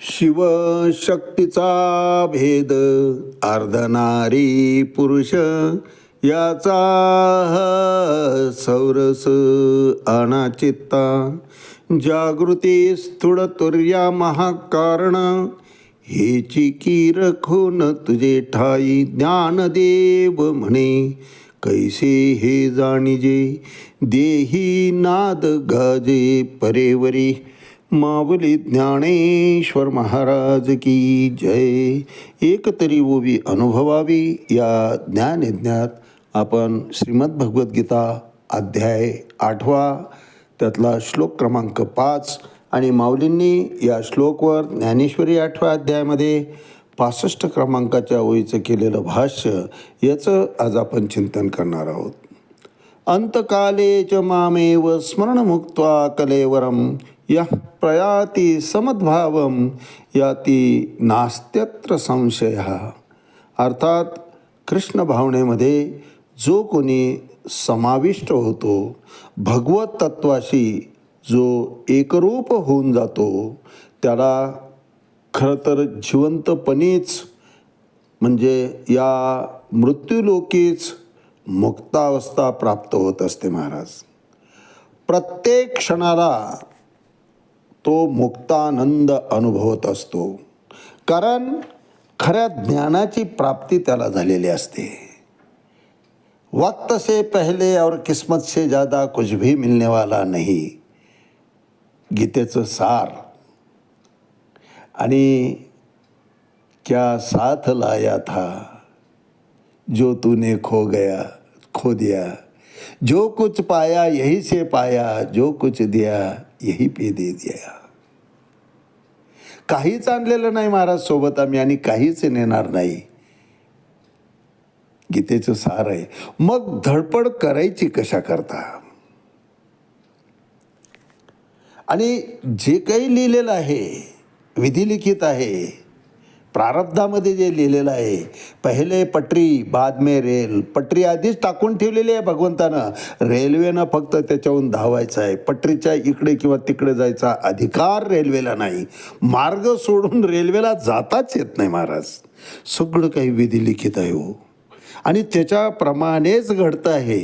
शिवशक्तीचा भेद अर्धनारी पुरुष याचा सौरस अनाचित्ता जागृती स्थूळतुर्या महाकारण हेची की रखून तुझे ठाई ज्ञानदेव म्हणे कैसे हे जाणिजे देही नाद गाजे परेवरी माऊली ज्ञानेश्वर महाराज की जय. एक तरी ओवी अनुभवावी या ज्ञानयज्ञात आपण श्रीमद्भगवद्गीता अध्याय 8 त्यातला श्लोक क्रमांक 5 आणि माऊलींनी या श्लोकवर ज्ञानेश्वरी 8व्या अध्यायामध्ये 65 क्रमांकाच्या ओळीचं केलेलं भाष्य याचं आज आपण चिंतन करणार आहोत. अंतकाले च मामेव स्मरणमुक्त्वा कलेवरम या प्रयाती समद्भावम याती नास्त्यत्र संशय. अर्थात कृष्ण भावनेमध्ये जो कोणी समाविष्ट होतो, भगवत तत्वाशी जो एकरूप होऊन जातो, त्याला खरं तर जिवंतपणीच म्हणजे या मृत्यूलोकीच मुक्तावस्था प्राप्त होत असते महाराज. प्रत्येक क्षणाला तो मुक्तानंद अनुभवत असतो, कारण खऱ्या ज्ञानाची प्राप्ती त्याला झालेली असते. वक्त से पहले और किस्मत से ज़्यादा कुछ भी मिलने वाला नहीं, गीतेचं सार. आणि क्या साथ लाया था जो तूने खो दिया, जो कुछ पाया यही से पाया, जो कुछ दिया यही पे दे दिया. काहीच आणलेलं नाही महाराज सोबत आम्ही आणि काहीच नेणार नाही, गीतेचं सार आहे. मग धडपड करायची कशा करता? आणि जे काही लिहिलेलं आहे, विधिलिखित आहे, प्रारब्धामध्ये जे लिहिलेलं आहे, पहिले पटरी बाद में रेल. पटरी आधीच टाकून ठेवलेली आहे भगवंतानं, रेल्वेनं फक्त त्याच्याहून धावायचं आहे. पटरीच्या इकडे किंवा तिकडे जायचा अधिकार रेल्वेला नाही. मार्ग सोडून रेल्वेला जाताच येत नाही महाराज. सगळं काही विधिलिखित आहे हो, आणि त्याच्याप्रमाणेच घडतं आहे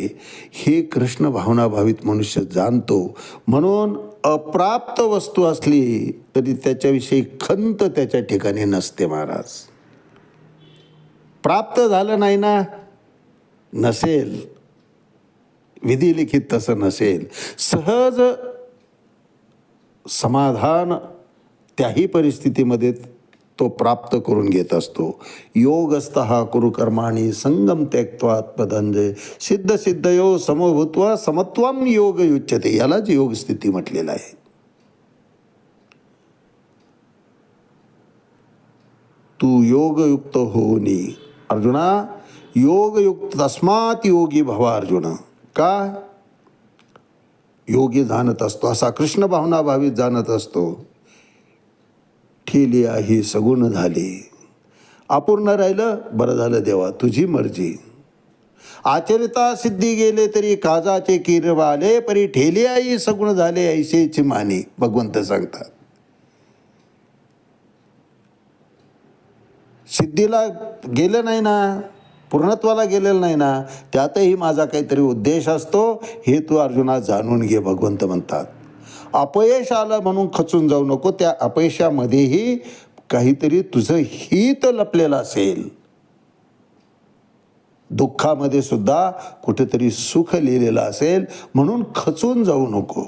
हे कृष्ण भावनाभावित मनुष्य जाणतो. म्हणून अप्राप्त वस्तू असली तरी त्याच्याविषयी खंत त्याच्या ठिकाणी नसते महाराज. प्राप्त झालं नाही ना, नसेल, विधिलिखित तसं नसेल, सहज समाधान त्याही परिस्थितीमध्ये तो प्राप्त करून घेत असतो. योगस्थः कुरु कर्माणि संगम त्यक्त्वा आत्मधनंजय सिद्ध सिद्धयो समभूत्वा समत्वम योग युच्यते. यालाच योग स्थिती म्हटलेलं आहे. तू योगयुक्त होनी अर्जुना, योगयुक्त तस्मात योगी भवा अर्जुन. का योगी जाणत असतो, असा कृष्ण भावनाभावित जाणत असतो, ठेली ही सगुण झाली. अपूर्ण राहिलं, बरं झालं देवा तुझी मर्जी. आचरिता सिद्धी गेले तरी काजाचे किरवाले, परी ठेली आई सगुण झाले ऐसेची मानी, भगवंत सांगतात. सिद्धीला गेलं नाही ना, पूर्णत्वाला गेलेलं नाही ना, त्यातही माझा काहीतरी उद्देश असतो, हे तू अर्जुना जाणून घे, भगवंत म्हणतात. अपयश आलं म्हणून खचून जाऊ नको, त्या अपयशामध्येही काहीतरी तुझं हित लपलेलं असेल. दुःखामध्ये सुद्धा कुठेतरी सुख लिहिलेलं असेल, म्हणून खचून जाऊ नको.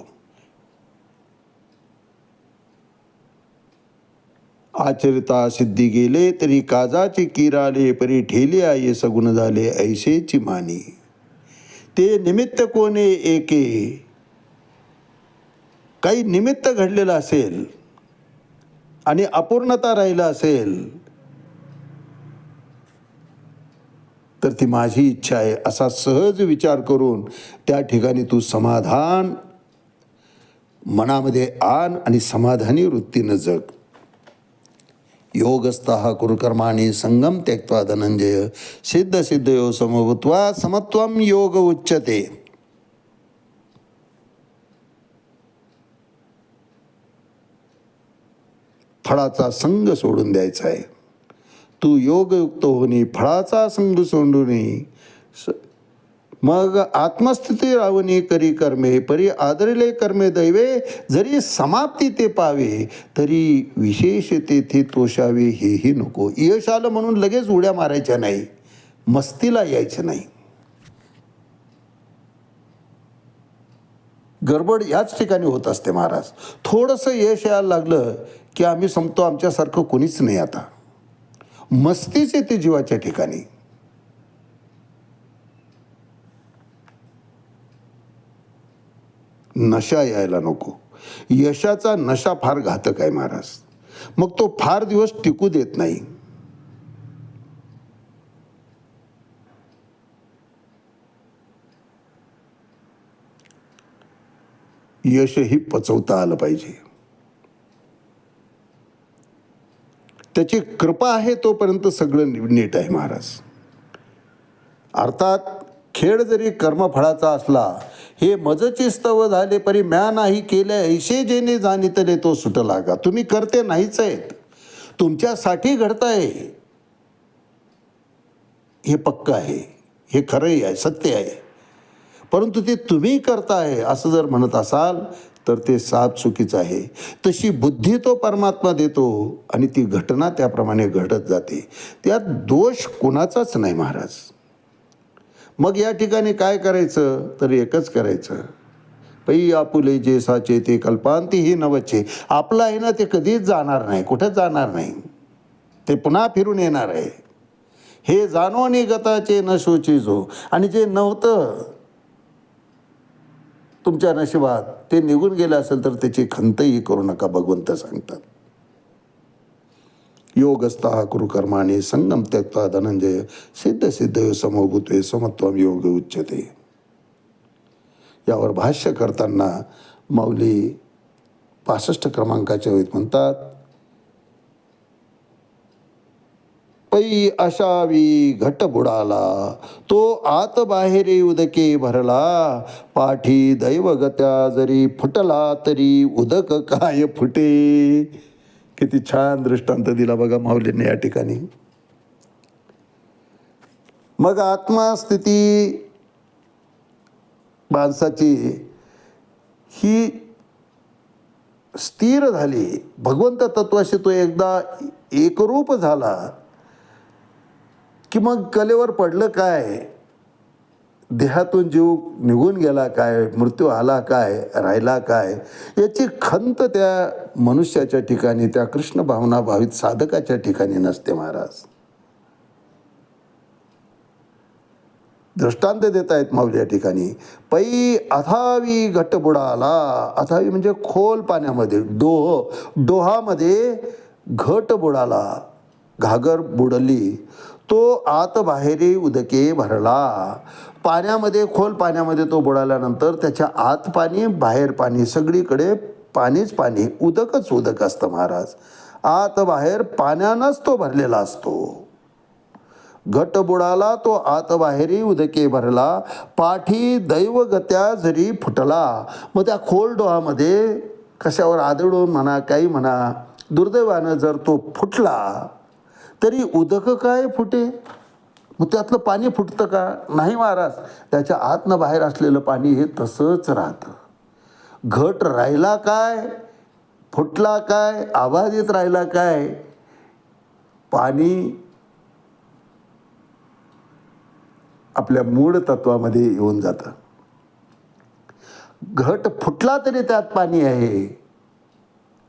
आचरिता सिद्धी गेले तरी काजाचे किराले, परी ठेली आई सगुण झाले ऐसेची मानी. ते निमित्त कोणे एके, काही निमित्त घडलेलं असेल आणि अपूर्णता राहिलं असेल तर ती माझी इच्छा आहे असा सहज विचार करून त्या ठिकाणी तू समाधान मनामध्ये आण आणि समाधानी वृत्तीनं जग. योगस्थः कुरु कर्माणि संगम त्यक्त्वा धनंजय सिद्ध सिद्धयो समभूत्वा समत्वम योग उच्यते. फळाचा संग सोडून द्यायचा आहे. तू योगयुक्त होणे फळाचा संग सोडून मग आत्मस्थिती रावणी करी कर्मे परी आदरिले कर्मे दैवे जरी समाप्ती ते पावे तरी विशेष तेथे तोषावे हेही नको. यश आलं म्हणून लगेच उड्या मारायच्या नाही, मस्तीला यायचं नाही. गडबड याच ठिकाणी होत असते महाराज. थोडंसं यश यायला लागलं की आम्ही समतो आमच्यासारखं कोणीच नाही आता. मस्तीच येते जीवाच्या ठिकाणी. नशा यायला नको. यशाचा नशा फार घातक आहे महाराज. मग तो फार दिवस टिकू देत नाही. यशही पचवता आलं पाहिजे. त्याची कृपा आहे तोपर्यंत सगळं नीट आहे महाराज. अर्थात खेळ जरी कर्मफळाचा असला, हे मजची स्तव झाले परी म्या नाही केल्या ऐशे जेने जाणितले तो सुट लागा. तुम्ही करते नाहीच आहेत, तुमच्यासाठी घडताय हे पक्क आहे, हे खरंही आहे, सत्य आहे. परंतु ते तुम्ही करताय असं जर म्हणत असाल तर ते साप चुकीचं आहे. तशी बुद्धी तो परमात्मा देतो आणि ती घटना त्याप्रमाणे घडत जाते. त्यात दोष कोणाचाच नाही महाराज. मग या ठिकाणी काय करायचं तर एकच करायचं. पै आपुले जे साचे ते कल्पांती ही नवचे. आपलं आहे ना ते कधीच जाणार नाही, कुठंच जाणार नाही, ते पुन्हा फिरून येणार आहे. हे जाणो आणि गताचे न शोची जो. आणि जे नव्हतं तुमच्या नशिबात ते निघून गेलं असेल तर त्याची खंतही करू नका, भगवंत सांगतात. योगस्था कुरु कर्माने संगम त्यक्त्वा धनंजय सिद्ध सिद्ध समभूते समत्वम योग उच्यते. यावर भाष्य करताना माऊली 65 क्रमांकाच्या वेळी म्हणतात, पै अशावी घट बुडाला तो आत बाहेरे उदके भरला. पाठी दैवगत्या जरी फुटला तरी उदक काय फुटे. किती छान दृष्टांत दिला बघा माऊलींनी या ठिकाणी. मग आत्मस्थिती माणसाची ही स्थिर झाली, भगवंत तत्वाशी तो एकदा एकरूप झाला की मग कलेवर पडलं काय, देहातून जीव निघून गेला काय, मृत्यू आला काय, राहिला काय, याची खंत त्या मनुष्याच्या ठिकाणी, त्या कृष्ण भावना भावित साधकाच्या ठिकाणी नसते महाराज. दृष्टांत देत आहेत माऊली या ठिकाणी. पै अथावी घट बुडाला. अथावी म्हणजे खोल पाण्यामध्ये, डोहामध्ये घट बुडाला, घागर बुडली. तो आत बाहेरी उदके भरला. पाण्यामध्ये, खोल पाण्यामध्ये तो बुडाल्यानंतर त्याच्या आत पाणी बाहेर पाणी, सगळीकडे पाणीच पाणी, उदकच उदक असतं महाराज. आत बाहेर पाण्यानंच तो भरलेला असतो. घट बुडाला तो आत बाहेरी उदके भरला. पाठी दैवगत्या जरी फुटला. मग त्या खोल डोहामध्ये कशावर आदळून म्हणा, काही म्हणा, दुर्दैवानं जर तो फुटला तरी उदक काय फुटे. मग त्यातलं पाणी फुटतं का? नाही महाराज. त्याच्या आतनं बाहेर असलेलं पाणी हे तसंच राहतं. घट राहिला काय, फुटला काय, अबाधित राहिला काय, पाणी आपल्या मूळ तत्वामध्ये येऊन जातं. घट फुटला तरी त्यात पाणी आहे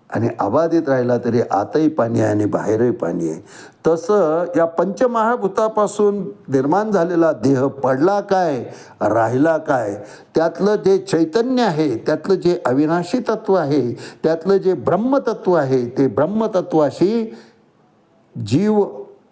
आणि अबाधित राहिला तरी आतही पाणी आहे आणि बाहेरही पाणी आहे. तसं या पंचमहाभूतापासून निर्माण झालेला देह पडला काय, राहिला काय, त्यातलं जे चैतन्य आहे, त्यातलं जे अविनाशी तत्व आहे, त्यातलं जे ब्रह्मतत्व आहे, ते ब्रह्मतत्वाशी जीव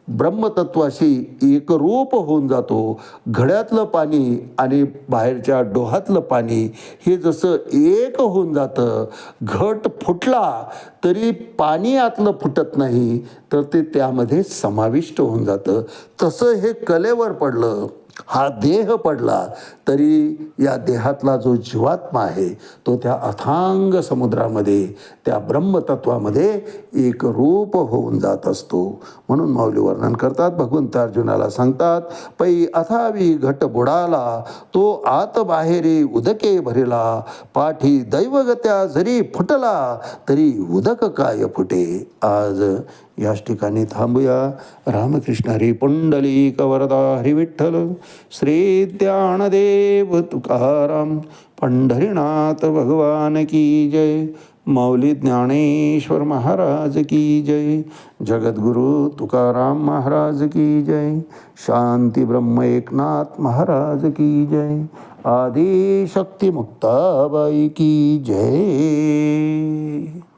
ब्रह्मतत्वाशी एकरूप होऊन जातो. घड्यातलं पाणी आणि बाहेरच्या डोहातलं पाणी हे जसं एक होऊन जातं. घट फुटला तरी पाणी आतलं फुटत नाही, तर ते त्यामध्ये समाविष्ट होऊन जातं. तसं हे कलेवर पडलं हा देह पडला तरी या देहातला जो जीवात्मा आहे तो त्या अथांग समुद्रामध्ये, त्या ब्रह्मतत्वामध्ये एक रूप होऊन जात असतो. म्हणून माऊली वर्णन करतात, भगवंत अर्जुनाला सांगतात, पै अथावी घट बुडाला, तो आत बाहेरी उदके भरिला, पाठी दैवगत्या जरी फुटला, तरी उदक काय फुटे. आज याच ठिकाणी थांबूया. रामकृष्ण हरी पुंडलिक वरदा हरी विठ्ठल. श्री ज्ञानदेव तुकाराम पंढरीनाथ भगवान की जय. माऊली ज्ञानेश्वर महाराज की जय. जगद्गुरु तुकाराम महाराज की जय. शांती ब्रह्म एकनाथ महाराज की जय. आदिशक्ती मुक्ताबाई की जय.